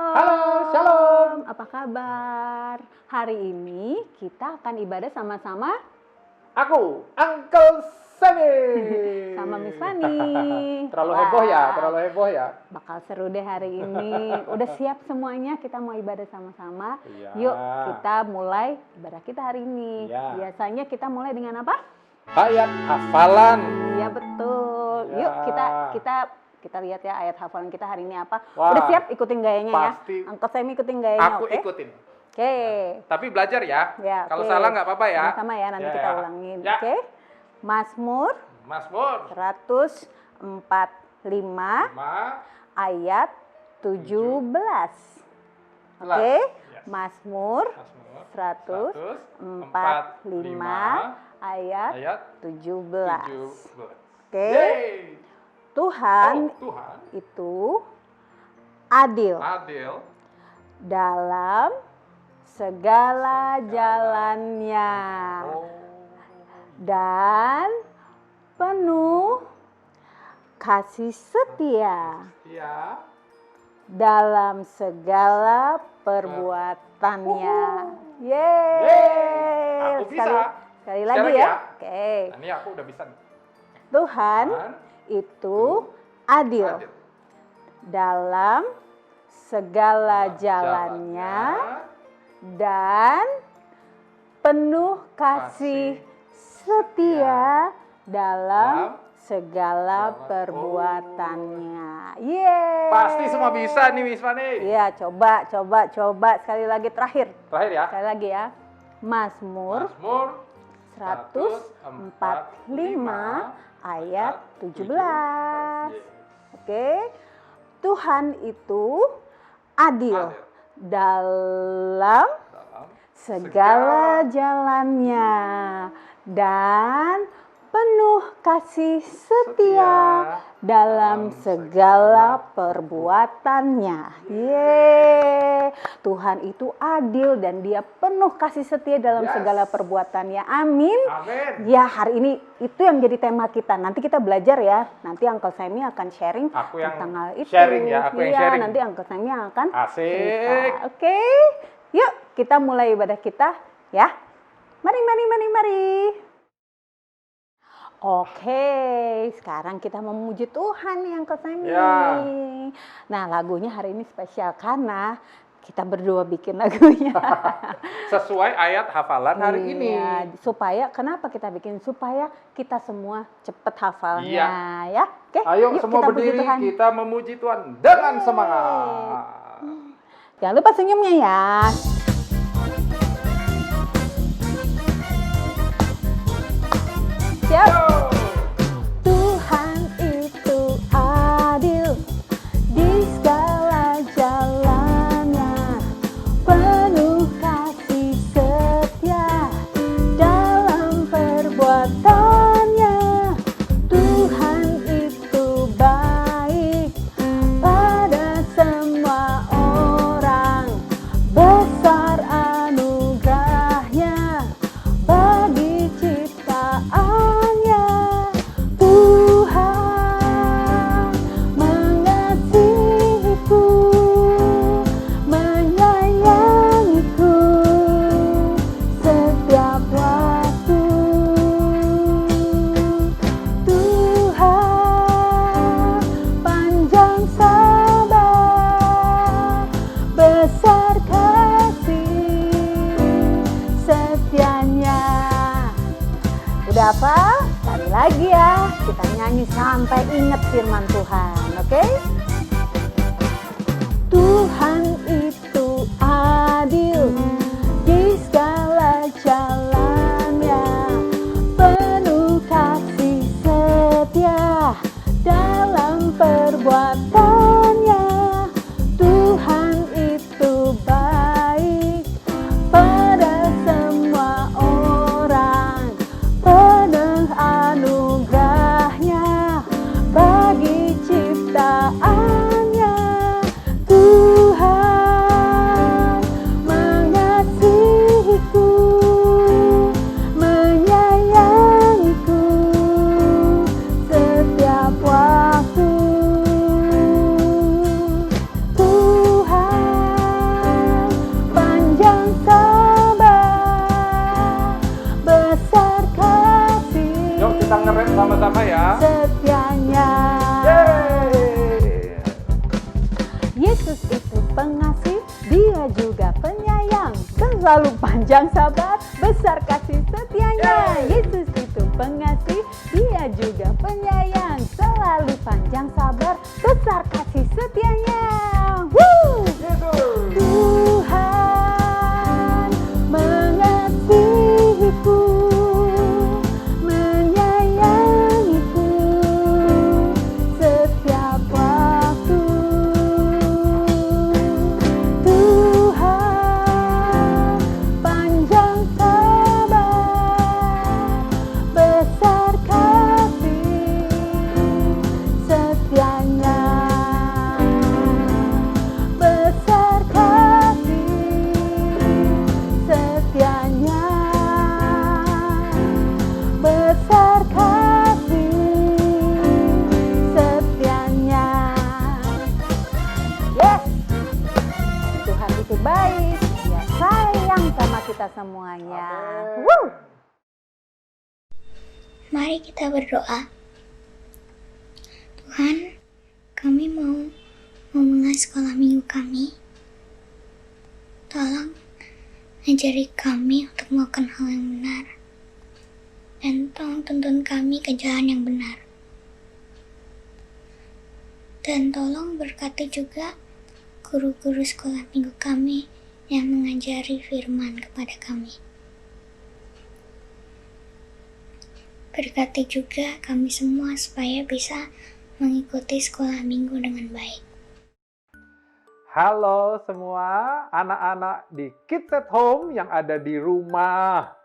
Halo, shalom. Apa kabar? Hari ini kita akan ibadah sama-sama Aku, Uncle Sami. sama Miss Fani. Terlalu Wah, heboh ya. bakal seru deh hari ini. Udah siap semuanya, kita mau ibadah sama-sama. Iya. Yuk kita mulai ibadah kita hari ini. Iya. Biasanya kita mulai dengan apa? Ayat hafalan. Iya betul. Ya. Yuk kita lihat ya ayat hafalan kita hari ini apa. Wah, Udah siap ikutin gayanya pasti. ya? Uncle Sami ikutin gayanya, Aku oke? ikutin. Oke. Tapi belajar ya. Ya, Kalau oke. salah nggak apa-apa ya. Sama-sama ya, nanti Ya, kita ya. ulangin. Ya. Oke. Mazmur Mazmur 145 5, ayat 17. Oke. 11. Ya. Mazmur Mazmur 145 ayat ayat 17. 17. Oke. Yeay. Tuhan Oh, Tuhan itu adil adil dalam segala jalannya dan penuh kasih setia ya. dalam segala perbuatannya. Yeay. Yeay. Aku bisa. Sekali lagi Sekarang ya. ya. Oke. Nah, ini aku udah bisa nih. Tuhan itu adil Adil. dalam segala jalannya dan penuh kasih setia dalam segala perbuatannya. Yeay. Pasti semua bisa nih Miss Fani. Iya, coba sekali lagi terakhir. Terakhir ya. Sekali lagi ya. Mazmur Mazmur 145 ayat 17. Iya. Oke. Tuhan itu adil dalam segala jalannya dan penuh kasih setia dalam segala perbuatannya. Yeay. Tuhan itu adil dan Dia penuh kasih setia dalam segala perbuatannya. Amin. Amin. Ya, hari ini itu yang jadi tema kita. Nanti kita belajar ya. Nanti Uncle Sami akan sharing Aku yang tentang hal itu. sharing ya, aku yang sharing. Nanti Uncle Sami akan Asik. cerita. Oke. Yuk, kita mulai ibadah kita ya. Mari. Oke, sekarang kita memuji Tuhan nih Uncle Sami. Ya. Nah, lagunya hari ini spesial karena kita berdua bikin lagunya. Sesuai ayat hafalan hari ini. Iya, kenapa kita bikin? Supaya kita semua cepet hafalnya Iya. ya. Oke, Ayo yuk semua kita puji berdiri, Tuhan. kita memuji Tuhan dengan semangat. Jangan lupa senyumnya ya. Siap. Tuhan itu adil di segala jalannya, penuh kasih setia dalam perbuatannya. Tuhan itu baik pada semua orang, besar anugerahnya bagi ciptaannya. Tuhan mengasihiku, menyayangiku setiap waktu. Tuhan panjang sabar, besar kasih setianya. Udah apa? Sekali lagi ya, kita nyanyi sampai ingat firman Tuhan, oke? Tuhan itu adil di segala jalannya, penuh kasih setia dalam perbuatannya. Tuhan itu baik pada semua orang, penuh anugerahnya bagi ciptaannya. Tuhan ngerem sama-sama ya. Setianya. Yeay. Yesus itu pengasih, dia juga penyayang, selalu panjang sabar, besar kasih setianya. Yesus itu pengasih, dia juga penyayang, selalu panjang sabar, besar kasih setianya. Woo! Yesus. Tuhan mengasihiku, menyayangiku setiap waktu. Tuhan panjang sabar, besar kasih setianya. Besar kasih setianya. Besar kasih setianya. Yes, Tuhan itu baik, dia sayang sama kita semuanya. Amin. Woo! Mari kita berdoa. Tuhan, kami mau memulai sekolah minggu kami. Tolong ajari kami untuk melakukan hal yang benar. Dan tolong tuntun kami ke jalan yang benar. Dan tolong berkati juga guru-guru sekolah minggu kami yang mengajari firman kepada kami. Berkati juga kami semua supaya bisa mengikuti sekolah minggu dengan baik. Halo semua anak-anak di Kids at Home yang ada di rumah.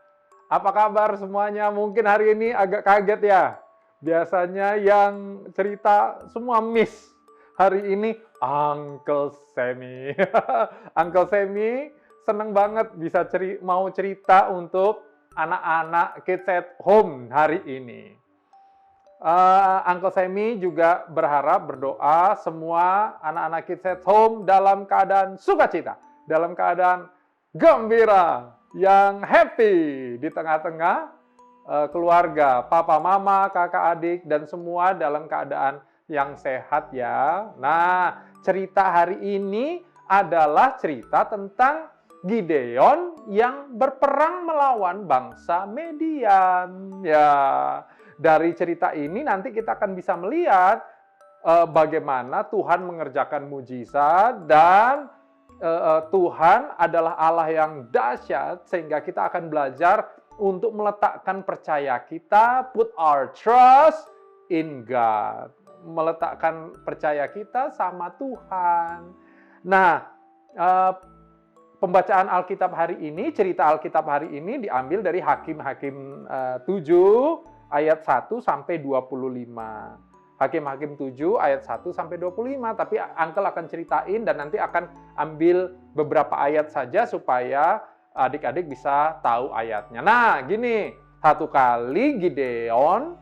Apa kabar semuanya? Mungkin hari ini agak kaget ya. Biasanya yang cerita semua miss. Hari ini Uncle Semi. Uncle Semi seneng banget bisa mau cerita untuk anak-anak Kids at Home hari ini. Uncle Semi juga berdoa semua anak-anak Kids at Home dalam keadaan sukacita, dalam keadaan gembira, yang happy di tengah-tengah keluarga, papa, mama, kakak, adik, dan semua dalam keadaan yang sehat ya. Nah, cerita hari ini adalah cerita tentang Gideon yang berperang melawan bangsa Median. Ya, dari cerita ini nanti kita akan bisa melihat bagaimana Tuhan mengerjakan mujizat dan Tuhan adalah Allah yang dahsyat sehingga kita akan belajar untuk meletakkan percaya kita, put our trust in God. Meletakkan percaya kita sama Tuhan. Nah, pembacaan Alkitab hari ini, cerita Alkitab hari ini diambil dari Hakim-Hakim 7 ayat 1 sampai 25. Hakim-Hakim 7 ayat 1 sampai 25, tapi Uncle akan ceritain dan nanti akan ambil beberapa ayat saja supaya adik-adik bisa tahu ayatnya. Nah, gini, satu kali Gideon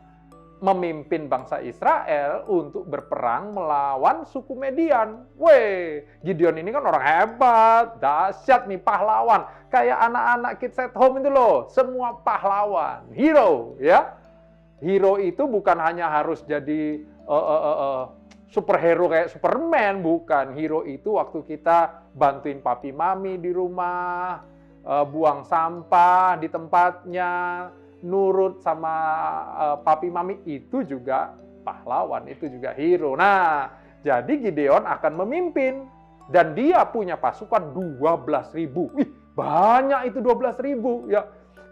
memimpin bangsa Israel untuk berperang melawan suku Median. Weh, Gideon ini kan orang hebat, dahsyat nih, pahlawan. Kayak anak-anak Kids at Home itu loh, semua pahlawan, hero ya. Hero itu bukan hanya harus jadi superhero kayak Superman, bukan. Hero itu waktu kita bantuin papi mami di rumah, buang sampah di tempatnya, nurut sama papi mami, itu juga pahlawan, itu juga hero. Nah, jadi Gideon akan memimpin dan dia punya pasukan 12.000. Wih, banyak itu 12.000 ya.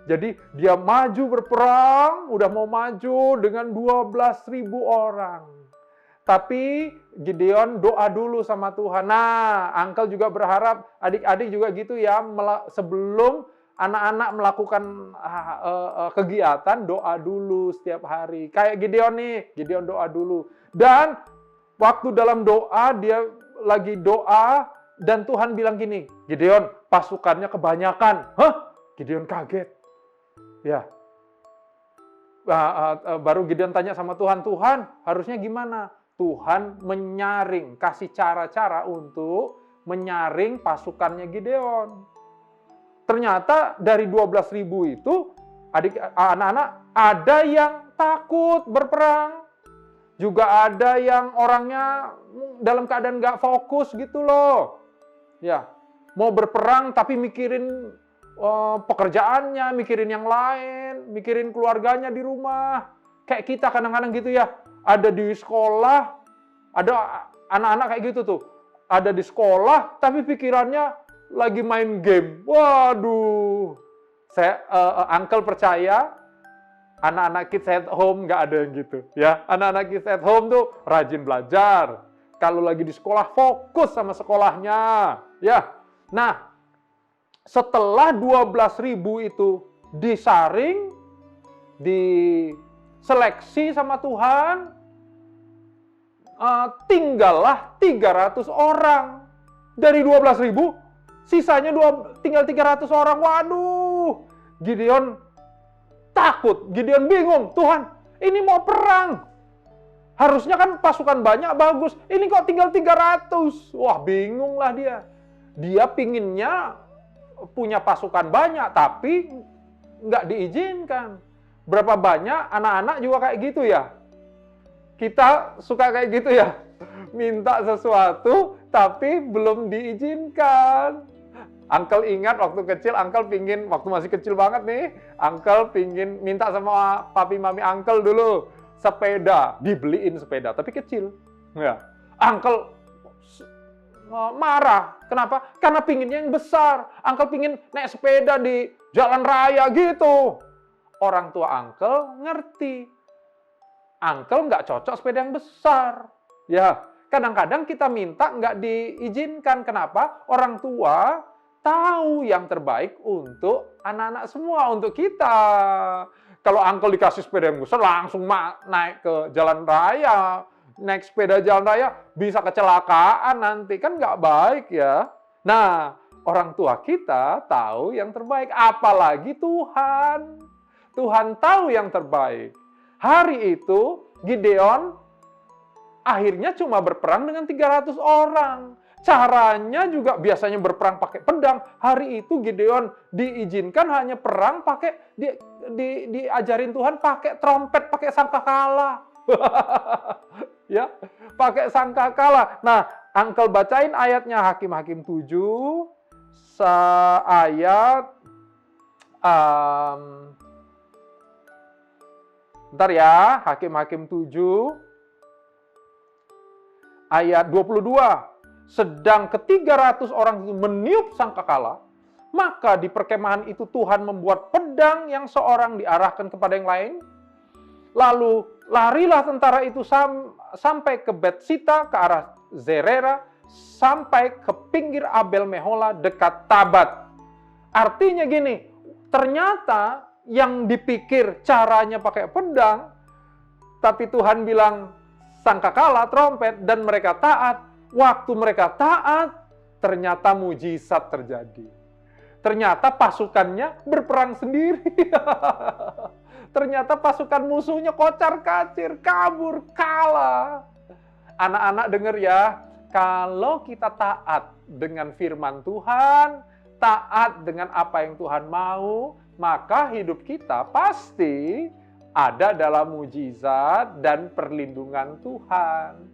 Jadi dia maju berperang, udah mau maju dengan 12.000 orang. Tapi Gideon doa dulu sama Tuhan. Nah, Uncle juga berharap adik-adik juga gitu ya, sebelum anak-anak melakukan kegiatan, doa dulu setiap hari. Kayak Gideon nih, Gideon doa dulu. Dan waktu dalam doa, dia lagi doa, dan Tuhan bilang gini, Gideon, pasukannya kebanyakan. Hah? Gideon kaget. Ya, baru Gideon tanya sama Tuhan, Tuhan harusnya gimana? Tuhan menyaring, kasih cara-cara untuk menyaring pasukannya Gideon. Ternyata dari 12.000 itu, anak-anak ada yang takut berperang. Juga ada yang orangnya dalam keadaan nggak fokus gitu loh. Ya, mau berperang tapi mikirin pekerjaannya, mikirin yang lain, mikirin keluarganya di rumah. Kayak kita kadang-kadang gitu ya. Ada di sekolah, ada anak-anak kayak gitu tuh. Ada di sekolah tapi pikirannya lagi main game. Waduh. Uncle percaya anak-anak kids at home nggak ada yang gitu ya. Anak-anak kids at home tuh rajin belajar. Kalau lagi di sekolah fokus sama sekolahnya ya. Nah, setelah 12.000 itu disaring, diseleksi sama Tuhan, tinggallah 300 orang. Dari 12.000, sisanya tinggal 300 orang. Waduh, Gideon takut, Gideon bingung. Tuhan, ini mau perang. Harusnya kan pasukan banyak, bagus. Ini kok tinggal 300. Wah, bingung lah dia. Dia pinginnya punya pasukan banyak, tapi nggak diizinkan. Berapa banyak anak-anak juga kayak gitu ya. Kita suka kayak gitu ya. Minta sesuatu, tapi belum diizinkan. Uncle ingat waktu kecil, Uncle pingin, waktu masih kecil banget nih, Uncle pingin minta sama papi mami Uncle dulu, sepeda, dibeliin sepeda, tapi kecil. Ya. Uncle marah, kenapa? Karena pinginnya yang besar. Uncle pingin naik sepeda di jalan raya gitu. Orang tua Uncle ngerti. Uncle nggak cocok sepeda yang besar. Ya, kadang-kadang kita minta nggak diizinkan. Kenapa? Orang tua tahu yang terbaik untuk anak-anak semua, untuk kita. Kalau Uncle dikasih sepeda yang besar, langsung naik ke jalan raya. Naik sepeda jalan raya, bisa kecelakaan nanti. Kan nggak baik ya. Nah, orang tua kita tahu yang terbaik. Apalagi Tuhan. Tuhan tahu yang terbaik. Hari itu, Gideon akhirnya cuma berperang dengan 300 orang. Caranya juga biasanya berperang pakai pedang. Hari itu Gideon diizinkan hanya perang pakai diajarin Tuhan pakai trompet, pakai sangkakala. Ya, pakai sangkakala. Nah, Uncle bacain ayatnya Hakim-Hakim 7 ayat bentar ya, Hakim-Hakim 7 ayat 22. Sedang ke-300 orang itu meniup sangkakala, maka di perkemahan itu Tuhan membuat pedang yang seorang diarahkan kepada yang lain. Lalu larilah tentara itu sampai ke Betsita, ke arah Zerera, sampai ke pinggir Abel Mehola dekat Tabat. Artinya gini, ternyata yang dipikir caranya pakai pedang, tapi Tuhan bilang sangkakala, trompet, dan mereka taat. Waktu mereka taat, ternyata mujizat terjadi. Ternyata pasukannya berperang sendiri. Ternyata pasukan musuhnya kocar-kacir, kabur, kalah. Anak-anak dengar ya, kalau kita taat dengan firman Tuhan, taat dengan apa yang Tuhan mau, maka hidup kita pasti ada dalam mujizat dan perlindungan Tuhan.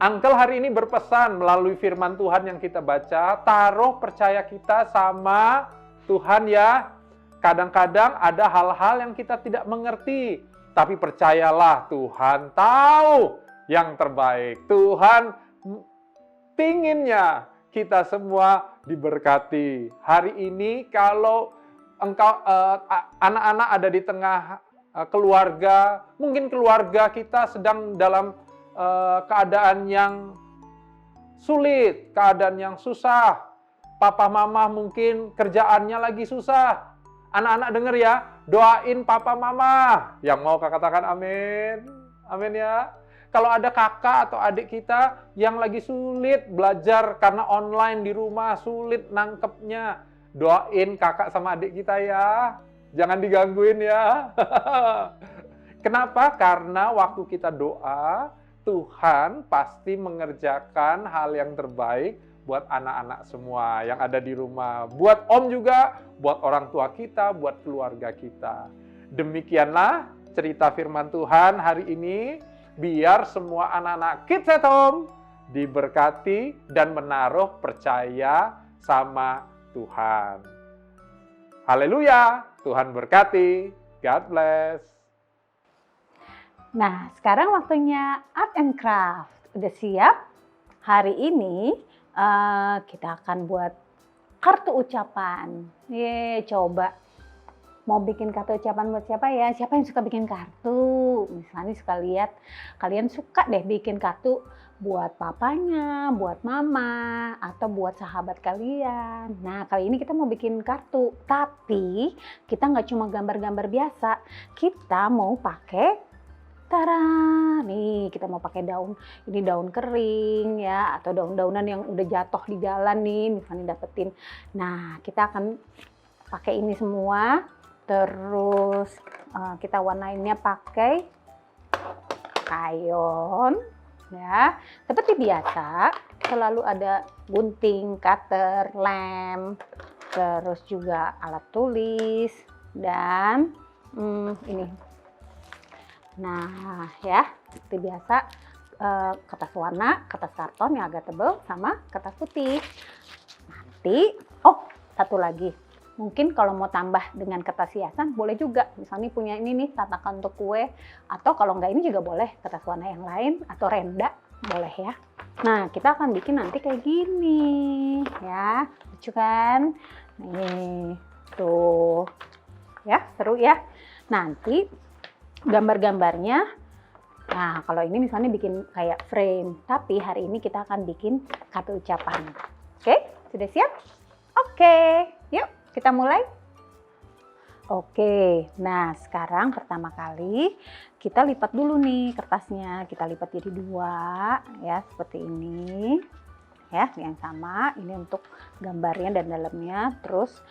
Uncle hari ini berpesan melalui firman Tuhan yang kita baca, taruh percaya kita sama Tuhan ya. Kadang-kadang ada hal-hal yang kita tidak mengerti, tapi percayalah Tuhan tahu yang terbaik. Tuhan pinginnya kita semua diberkati. Hari ini kalau engkau anak-anak ada di tengah keluarga, mungkin keluarga kita sedang dalam keadaan yang sulit, keadaan yang susah. Papa mama mungkin kerjaannya lagi susah. Anak-anak dengar ya, doain papa mama. Yang mau katakan amin. Amin ya. Kalau ada kakak atau adik kita yang lagi sulit belajar karena online di rumah, sulit nangkepnya, doain kakak sama adik kita ya. Jangan digangguin ya. Kenapa? Karena waktu kita doa, Tuhan pasti mengerjakan hal yang terbaik buat anak-anak semua yang ada di rumah. Buat om juga, buat orang tua kita, buat keluarga kita. Demikianlah cerita firman Tuhan hari ini, biar semua anak-anak Kids at Home diberkati dan menaruh percaya sama Tuhan. Haleluya, Tuhan berkati. God bless. Nah, sekarang waktunya art and craft. Udah siap? Hari ini kita akan buat kartu ucapan. Coba. Mau bikin kartu ucapan buat siapa ya? Siapa yang suka bikin kartu? Misalnya suka lihat, kalian suka deh bikin kartu buat papanya, buat mama, atau buat sahabat kalian. Nah, kali ini kita mau bikin kartu. Tapi kita nggak cuma gambar-gambar biasa. Kita mau pakai, tara, nih kita mau pakai daun. Ini daun kering ya, atau daun-daunan yang udah jatuh di jalan nih, misalnya dapetin. Nah, kita akan pakai ini semua. Terus kita warnainnya pakai crayon ya. Seperti biasa selalu ada gunting, cutter, lem, terus juga alat tulis dan ini. Nah ya, seperti biasa kertas warna, kertas karton yang agak tebal sama kertas putih. Nanti, satu lagi. Mungkin kalau mau tambah dengan kertas hiasan boleh juga. Misalnya punya ini nih tatakan untuk kue. Atau kalau nggak ini juga boleh kertas warna yang lain. Atau renda boleh ya. Nah kita akan bikin nanti kayak gini. Ya lucu kan. Nih tuh. Ya seru ya. Nanti gambar-gambarnya. Nah kalau ini misalnya bikin kayak frame. Tapi hari ini kita akan bikin kartu ucapan. Oke sudah siap? Oke yuk. Kita mulai? Oke, nah sekarang pertama kali kita lipat dulu nih kertasnya. Kita lipat jadi 2 ya, seperti ini. Ya, yang sama. Ini untuk gambarnya dan dalamnya. Terus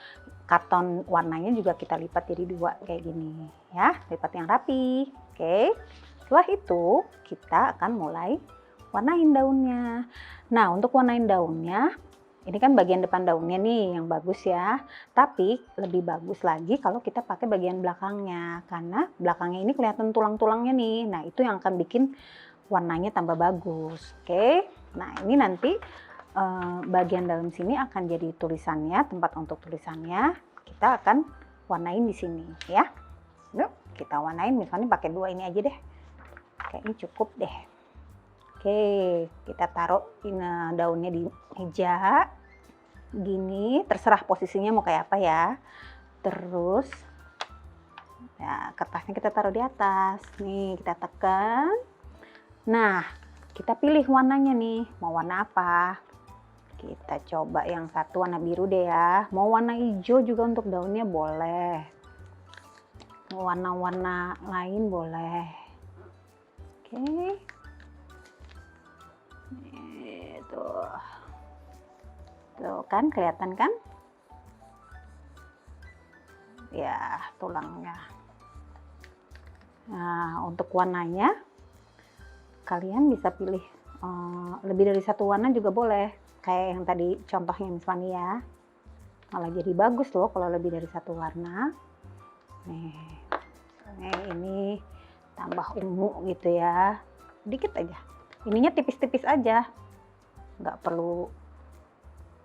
karton warnanya juga kita lipat jadi 2 kayak gini. Ya, lipat yang rapi. Oke. Setelah itu kita akan mulai warnain daunnya. Nah, untuk warnain daunnya, ini kan bagian depan daunnya nih yang bagus ya. Tapi lebih bagus lagi kalau kita pakai bagian belakangnya. Karena belakangnya ini kelihatan tulang-tulangnya nih. Nah itu yang akan bikin warnanya tambah bagus. Oke. Nah ini nanti bagian dalam sini akan jadi tulisannya. Tempat untuk tulisannya. Kita akan warnain di sini ya. Yuk kita warnain misalnya pakai 2 ini aja deh. Kayaknya cukup deh. Oke, kita taruh daunnya di meja, gini, terserah posisinya mau kayak apa ya. Terus, ya kertasnya kita taruh di atas, nih kita tekan. Nah, kita pilih warnanya nih, mau warna apa? Kita coba yang satu warna biru deh ya. Mau warna hijau juga untuk daunnya boleh. Mau warna-warna lain boleh. Oke. Tuh kan kelihatan kan ya tulangnya. Nah untuk warnanya kalian bisa pilih lebih dari 1 warna juga boleh, kayak yang tadi contohnya misalnya ya, malah jadi bagus loh kalau lebih dari 1 warna. Nih ini tambah ungu gitu ya, dikit aja, ininya tipis-tipis aja, nggak perlu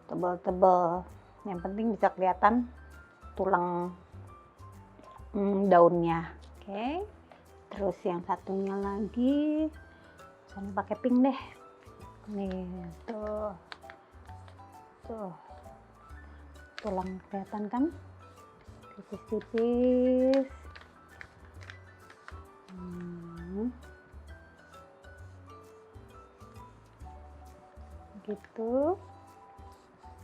tebel-tebel, yang penting bisa kelihatan tulang daunnya. Oke. Terus yang satunya lagi saya pakai pink deh. Nih tuh tulang kelihatan kan, tipis-tipis. Gitu.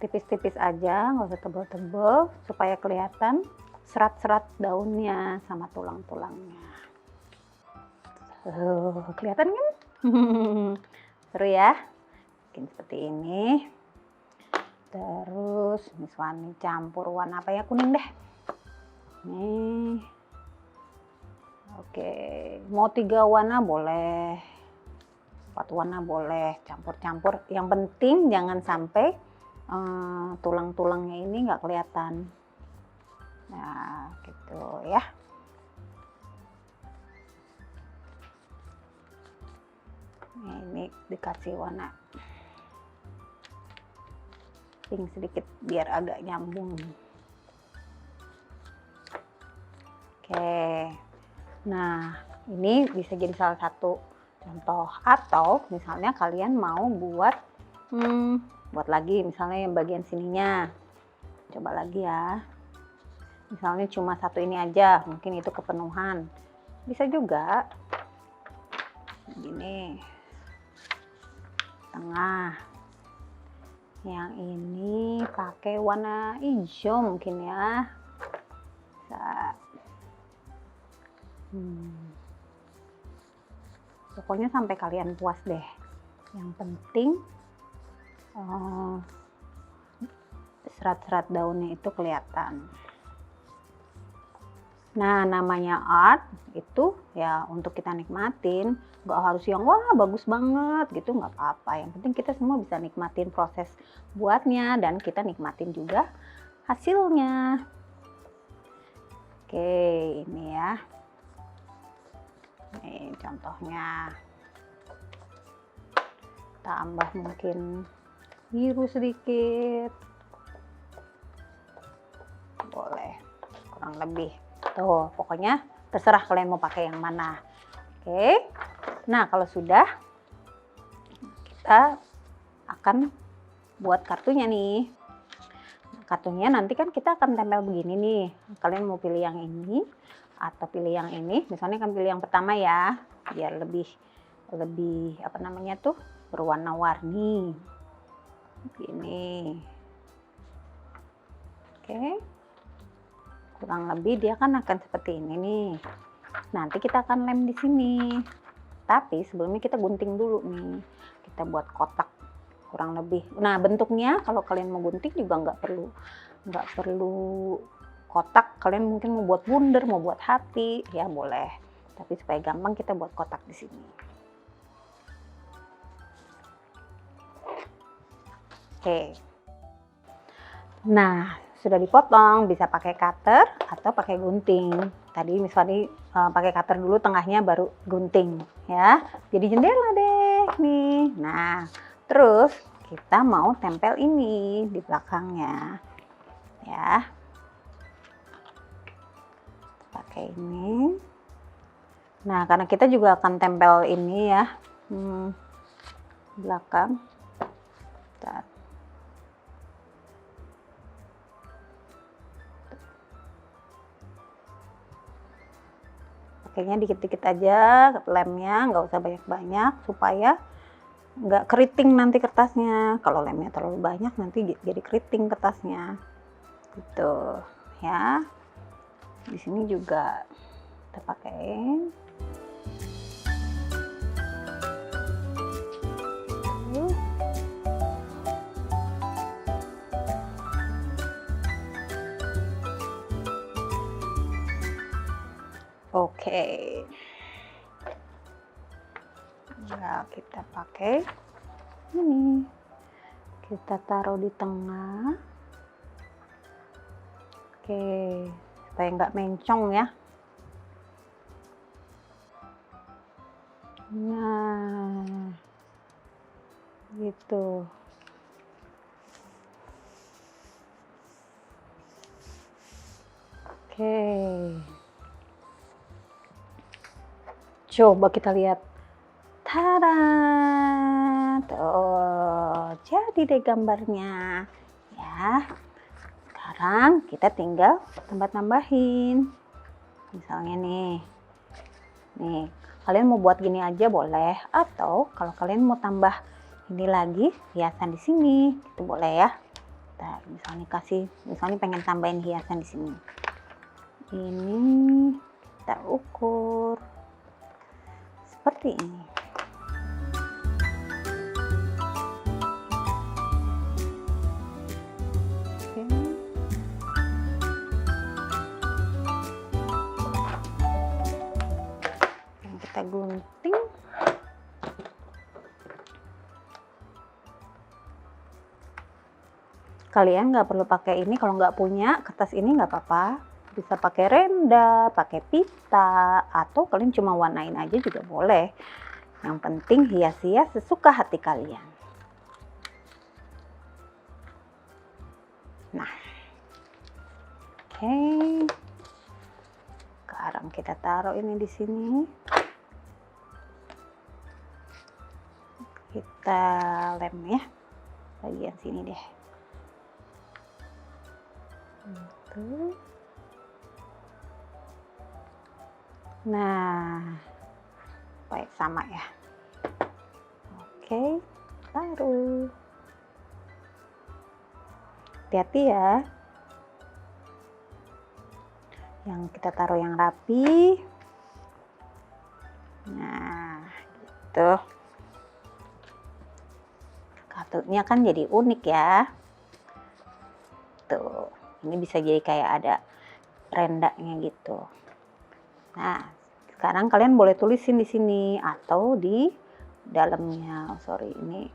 Tipis-tipis aja, nggak usah tebel-tebel, supaya kelihatan serat-serat daunnya sama tulang-tulangnya. Kelihatan kan? Seru ya? Bikin seperti ini. Terus misalnya campur warna apa ya, kuning deh. Nih. Oke, mau 3 warna boleh, 4 warna boleh, campur-campur. Yang penting jangan sampai tulang-tulangnya ini nggak kelihatan. Nah gitu ya. Nah, ini dikasih warna pink sedikit biar agak nyambung. Oke, nah ini bisa jadi salah satu contoh. Atau misalnya kalian mau buat buat lagi misalnya yang bagian sininya. Coba lagi ya. Misalnya cuma satu ini aja, mungkin itu kepenuhan. Bisa juga gini, tengah. Yang ini pakai warna hijau mungkin ya. Bisa. Pokoknya sampai kalian puas deh. Yang penting serat-serat daunnya itu kelihatan. Nah, namanya art itu ya untuk kita nikmatin, nggak harus yang wah bagus banget gitu, nggak apa-apa. Yang penting kita semua bisa nikmatin proses buatnya dan kita nikmatin juga hasilnya. Oke, ini ya. Ini contohnya. Tambah mungkin biru sedikit. Boleh, kurang lebih. Tuh, pokoknya terserah kalian mau pakai yang mana. Oke. Nah, kalau sudah, kita akan buat kartunya nih. Kartunya nanti kan kita akan tempel begini nih. Kalian mau pilih yang ini atau pilih yang ini. Misalnya kan pilih yang pertama ya, biar lebih apa namanya tuh, berwarna-warni. Gini. Oke. Kurang lebih dia kan akan seperti ini nih. Nanti kita akan lem di sini. Tapi sebelumnya kita gunting dulu nih. Kita buat kotak kurang lebih. Nah, bentuknya kalau kalian mau gunting juga nggak perlu kotak. Kalian mungkin mau buat bundar, mau buat hati, ya boleh. Tapi supaya gampang kita buat kotak di sini. Oke. Nah, sudah dipotong, bisa pakai cutter atau pakai gunting. Tadi misalnya pakai cutter dulu, tengahnya baru gunting ya. Jadi jendela deh nih. Nah, terus kita mau tempel ini di belakangnya ya. Pakai ini. Nah, karena kita juga akan tempel ini ya, belakang. Bentar. Pakainya dikit-dikit aja lemnya, nggak usah banyak-banyak supaya nggak keriting nanti kertasnya. Kalau lemnya terlalu banyak nanti jadi keriting kertasnya. Gitu ya. Di sini juga kita pakai. Oke. Nah, kita pakai ini. Kita taruh di tengah. Oke, supaya nggak mencong ya. Nah, gitu. Oke. Coba kita lihat. Tada! Tuh, jadi deh gambarnya. Ya. Sekarang kita tinggal tambah-tambahin. Misalnya nih. Nih, kalian mau buat gini aja boleh, atau kalau kalian mau tambah ini lagi hiasan di sini, itu boleh ya. Nah, misalnya pengen tambahin hiasan di sini. Ini kita ukur seperti ini. Oke. Yang kita gunting. Kalian nggak perlu pakai ini, kalau nggak punya kertas ini nggak apa-apa. Bisa pakai renda, pakai pita, atau kalian cuma warnain aja juga boleh. Yang penting hias-hias sesuka hati kalian. Nah, oke. Sekarang kita taruh ini di sini. Kita lem ya, bagian sini deh. Gitu. Nah, baik sama ya. Oke, taruh. Hati-hati ya. Yang kita taruh yang rapi. Nah, gitu. Kartunya kan jadi unik ya. Tuh, ini bisa jadi kayak ada rendangnya gitu. Nah, sekarang kalian boleh tulisin di sini atau di dalamnya. Oh, sorry, ini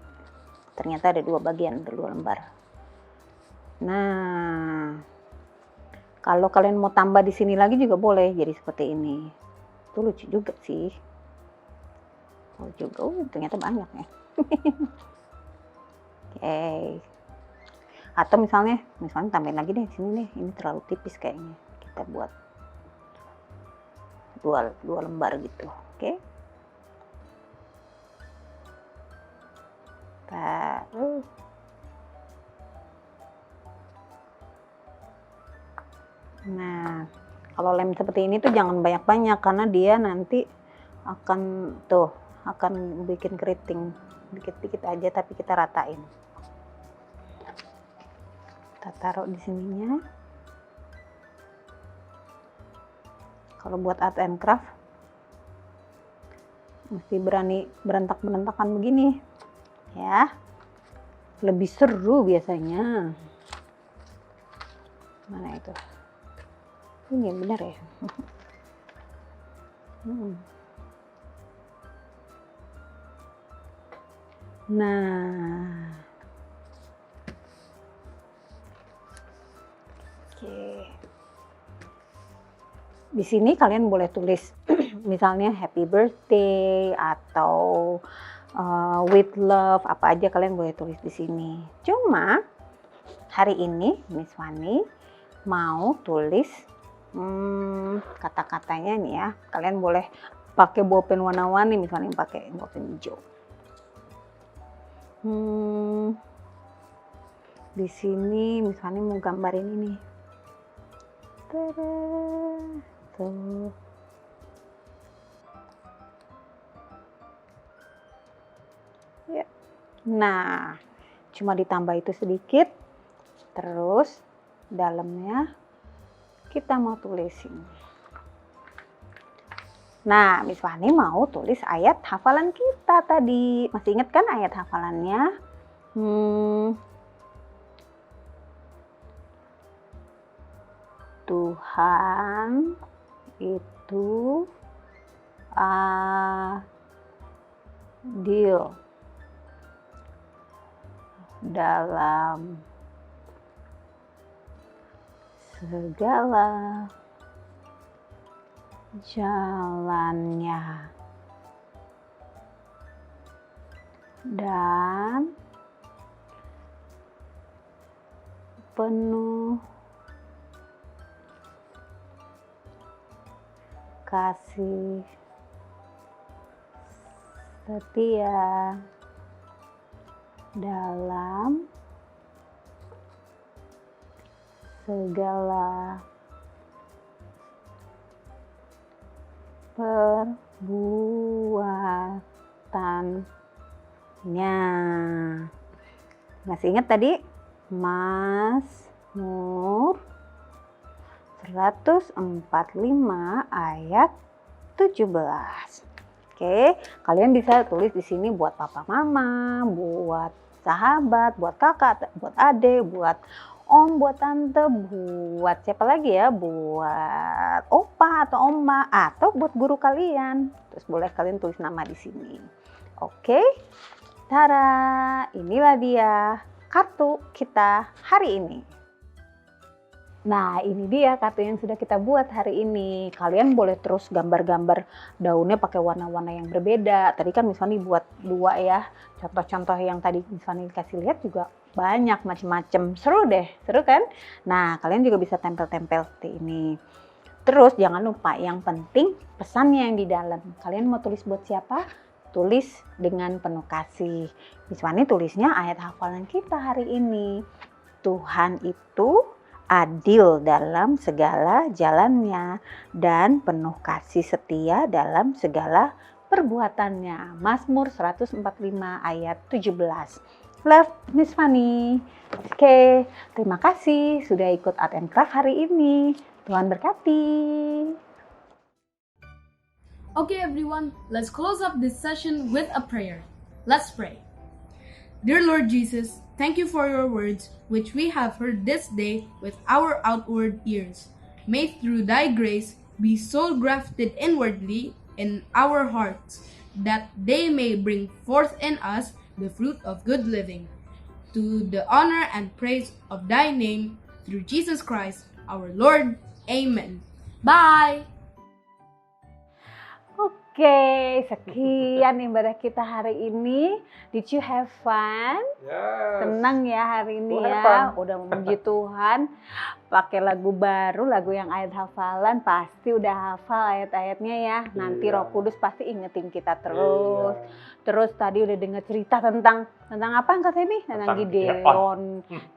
ternyata ada 2 bagian, ada 2 lembar. Nah, kalau kalian mau tambah di sini lagi juga boleh, jadi seperti ini. Itu lucu juga sih. Lucu juga, ternyata banyak ya. Oke. Atau misalnya tambahin lagi deh sini deh, ini terlalu tipis kayaknya. Kita buat 2 lembar gitu, oke? Taruh. Nah, kalau lem seperti ini tuh jangan banyak-banyak karena dia nanti akan bikin keriting. Dikit-dikit aja tapi kita ratain. Kita taruh di sininya. Kalau buat art and craft mesti berani berantak-berantakan begini ya, lebih seru biasanya. Mana itu? Ini benar ya. Nah, oke. Di sini kalian boleh tulis misalnya happy birthday atau with love, apa aja kalian boleh tulis di sini. Cuma hari ini Miss Fani mau tulis kata-katanya nih ya. Kalian boleh pakai bolpen warna-warni, misalnya pakai bolpen hijau. Di sini misalnya mau gambarin ini. Tada, tuh. Ya. Nah, cuma ditambah itu sedikit. Terus dalamnya kita mau tulisin. Nah, Miss Fani mau tulis ayat hafalan kita tadi. Masih ingat kan ayat hafalannya? Tuhan itu adil dalam segala jalannya dan penuh kasih setia dalam segala perbuatannya. Masih ingat tadi? Mazmur 145 ayat 17. Oke, kalian bisa tulis di sini buat papa mama, buat sahabat, buat kakak, buat adik, buat om, buat tante, buat siapa lagi ya, buat opa atau oma, atau buat guru kalian. Terus boleh kalian tulis nama di sini. Oke, tada, inilah dia kartu kita hari ini. Nah, ini dia kartu yang sudah kita buat hari ini. Kalian boleh terus gambar-gambar daunnya pakai warna-warna yang berbeda. Tadi kan Miss Fani buat 2 ya. Contoh-contoh yang tadi Miss Fani kasih lihat juga banyak macam-macam. Seru deh, seru kan? Nah, kalian juga bisa tempel-tempel seperti ini. Terus jangan lupa yang penting pesannya yang di dalam. Kalian mau tulis buat siapa? Tulis dengan penuh kasih. Miss Fani tulisnya ayat hafalan kita hari ini. Tuhan itu adil dalam segala jalannya dan penuh kasih setia dalam segala perbuatannya. Mazmur 145 ayat 17. Love Miss Fani. Oke, terima kasih sudah ikut Art and Craft hari ini. Tuhan berkati. Okay, everyone, let's close up this session with a prayer. Let's pray. Dear Lord Jesus, thank you for your words, which we have heard this day with our outward ears. May through thy grace be so grafted inwardly in our hearts, that they may bring forth in us the fruit of good living, to the honor and praise of thy name, through Jesus Christ, our Lord. Amen. Bye! Oke, sekian ibadah kita hari ini. Did you have fun? Yes. Tenang ya hari ini Have ya. fun. Udah memuji Tuhan. Pakai lagu baru, lagu yang ayat hafalan. Pasti udah hafal ayat-ayatnya ya. Nanti Iya. Roh Kudus pasti ingetin kita terus. Iya. Terus tadi udah dengar cerita tentang apa Kak Semi? Tentang Tentang Gideon.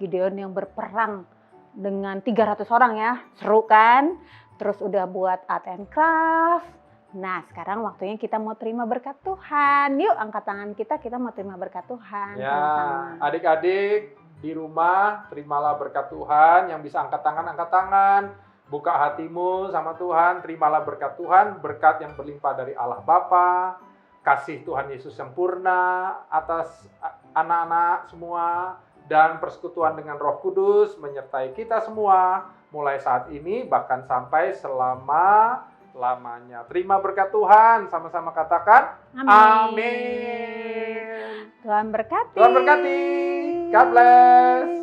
Gideon yang berperang dengan 300 orang ya. Seru kan? Terus udah buat art and craft. Nah, sekarang waktunya kita mau terima berkat Tuhan. Yuk, angkat tangan kita mau terima berkat Tuhan. Ya, Sama-sama. adik-adik di rumah, terimalah berkat Tuhan. Yang bisa angkat tangan. Buka hatimu sama Tuhan, terimalah berkat Tuhan. Berkat yang berlimpah dari Allah Bapa, kasih Tuhan Yesus sempurna atas anak-anak semua, dan persekutuan dengan Roh Kudus menyertai kita semua. Mulai saat ini, bahkan sampai selama-lamanya. Terima berkat Tuhan, sama-sama katakan amin. Tuhan berkati. Tuhan berkati. God bless.